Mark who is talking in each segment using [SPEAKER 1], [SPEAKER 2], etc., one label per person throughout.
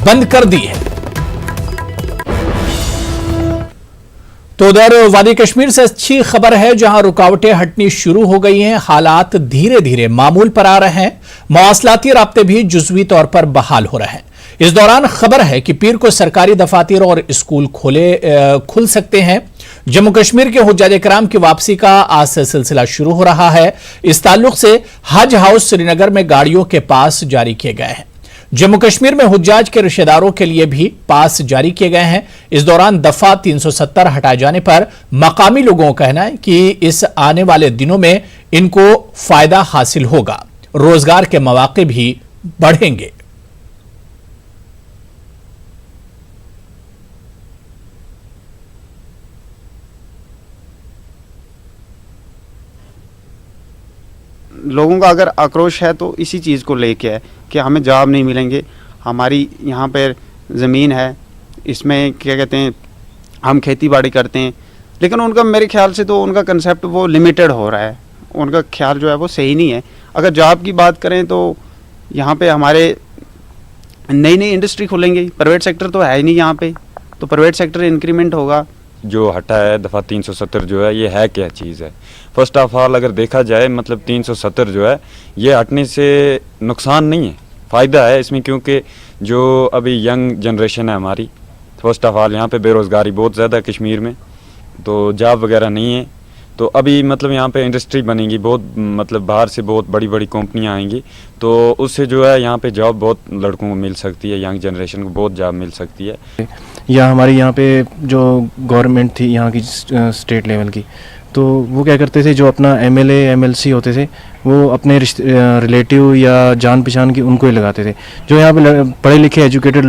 [SPEAKER 1] बंद कर दी है। तो उधर वादी कश्मीर से अच्छी खबर है, जहां रुकावटें हटनी शुरू हो गई हैं। हालात धीरे धीरे मामूल पर आ रहे हैं। मवासलाती राब्ते भी जुज़वी तौर पर बहाल हो रहे हैं। इस दौरान खबर है कि पीर को सरकारी दफातर और स्कूल खुल सकते हैं। जम्मू कश्मीर के हुज्जाज कराम की वापसी का आज से सिलसिला शुरू हो रहा है। इस ताल्लुक से हज हाउस श्रीनगर में गाड़ियों के पास जारी किए गए हैं। जम्मू कश्मीर में हुज्जाज के रिश्तेदारों के लिए भी पास जारी किए गए हैं। इस दौरान दफा 370 हटाए जाने पर मकामी लोगों का कहना है कि इस आने वाले दिनों में इनको फायदा हासिल होगा, रोजगार के मौके भी बढ़ेंगे।
[SPEAKER 2] लोगों का अगर आक्रोश है तो इसी चीज़ को लेके है कि हमें जॉब नहीं मिलेंगे, हमारी यहाँ पर ज़मीन है, इसमें क्या कहते हैं हम खेती बाड़ी करते हैं। लेकिन उनका मेरे ख्याल से तो उनका कंसेप्ट वो लिमिटेड हो रहा है, उनका ख्याल जो है वो सही नहीं है। अगर जॉब की बात करें तो यहाँ पे हमारे नई नई इंडस्ट्री खुलेंगी, प्राइवेट सेक्टर तो है ही नहीं यहाँ पे, तो प्राइवेट सेक्टर इंक्रीमेंट होगा।
[SPEAKER 3] जो हटा है दफ़ा 370 जो है ये है क्या चीज़ है। फर्स्ट ऑफ ऑल अगर देखा जाए मतलब 370 जो है ये हटने से नुकसान नहीं है, फ़ायदा है इसमें, क्योंकि जो अभी यंग जनरेशन है हमारी, फर्स्ट ऑफ ऑल यहाँ पे बेरोज़गारी बहुत ज़्यादा है कश्मीर में, तो जॉब वगैरह नहीं है। तो अभी मतलब यहाँ पे इंडस्ट्री बनेगी बहुत, मतलब बाहर से बहुत बड़ी बड़ी कंपनियाँ आएंगी, तो उससे जो है यहाँ पे जॉब बहुत लड़कों को मिल सकती है, यंग जनरेशन को बहुत जॉब मिल सकती है।
[SPEAKER 4] या हमारी यहाँ पे जो गवर्नमेंट थी यहाँ की स्टेट लेवल की, तो वो क्या करते थे, जो अपना एमएलए एमएलसी होते थे वो अपने रिलेटिव या जान पहचान की उनको ही लगाते थे। जो यहाँ पे पढ़े लिखे एजुकेटेड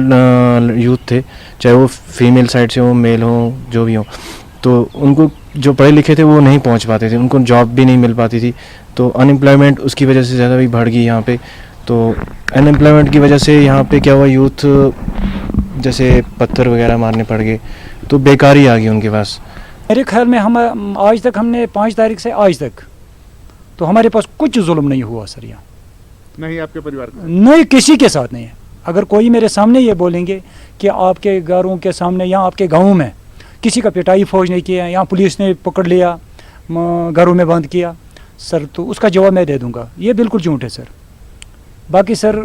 [SPEAKER 4] यूथ थे, चाहे वो फीमेल साइड से हो मेल हो जो भी हो, तो उनको जो पढ़े लिखे थे वो नहीं पहुँच पाते थे, उनको जॉब भी नहीं मिल पाती थी। तो अनएम्प्लॉयमेंट उसकी वजह से ज़्यादा भी बढ़ गई यहाँ पे। तो अनएम्प्लॉयमेंट की वजह से यहाँ पे क्या हुआ, यूथ जैसे पत्थर वगैरह मारने पड़ गए, तो बेकारी आ गई उनके पास।
[SPEAKER 5] मेरे ख्याल में हम आज तक हमने 5 तारीख से आज तक तो हमारे पास कुछ जुल्म नहीं हुआ सर। यहाँ
[SPEAKER 6] नहीं आपके परिवार का
[SPEAKER 5] नहीं, किसी के साथ नहीं है। अगर कोई मेरे सामने ये बोलेंगे कि आपके घरों के सामने या आपके गाँव में किसी का पिटाई फौज नहीं किया, यहाँ पुलिस ने पकड़ लिया, घरों में बंद किया सर, तो उसका जवाब मैं दे दूंगा, ये बिल्कुल झूठ है सर। बाकी सर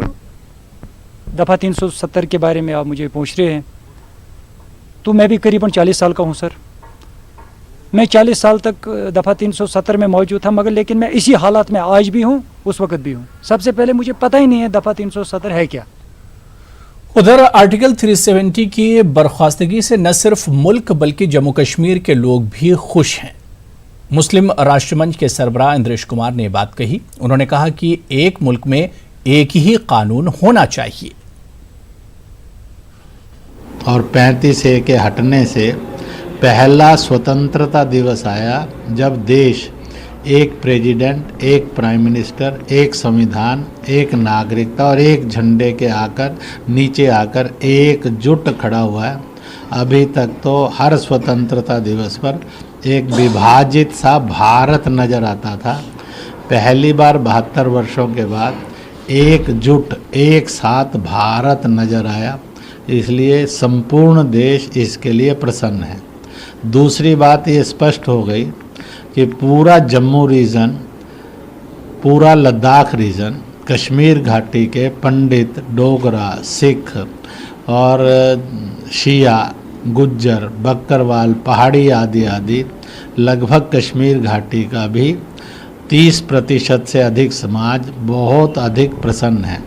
[SPEAKER 5] दफ़ा 370 के बारे में आप मुझे पूछ रहे हैं, तो मैं भी करीबन 40 साल का हूँ सर। मैं 40 साल तक दफ़ा 370 में मौजूद था, मगर लेकिन मैं इसी हालात में आज भी हूँ, उस वक्त भी हूँ। सबसे पहले मुझे पता ही नहीं है दफ़ा 370 है क्या।
[SPEAKER 1] उधर आर्टिकल 370 की बर्खास्तगी से न सिर्फ मुल्क बल्कि जम्मू कश्मीर के लोग भी खुश हैं। मुस्लिम राष्ट्रमंच के सरबराह इंद्रेश कुमार ने बात कही। उन्होंने कहा कि एक मुल्क में एक ही कानून होना चाहिए।
[SPEAKER 7] और 35A के हटने से पहला स्वतंत्रता दिवस आया जब देश एक प्रेसिडेंट, एक प्राइम मिनिस्टर, एक संविधान, एक नागरिकता और एक झंडे के नीचे आकर एकजुट खड़ा हुआ है। अभी तक तो हर स्वतंत्रता दिवस पर एक विभाजित सा भारत नज़र आता था। पहली बार 72 वर्षों के बाद एकजुट एक साथ भारत नज़र आया, इसलिए संपूर्ण देश इसके लिए प्रसन्न है। दूसरी बात ये स्पष्ट हो गई कि पूरा जम्मू रीजन, पूरा लद्दाख रीजन, कश्मीर घाटी के पंडित, डोगरा, सिख और शिया, गुज्जर, बकरवाल, पहाड़ी आदि लगभग कश्मीर घाटी का भी 30% से अधिक समाज बहुत अधिक प्रसन्न है।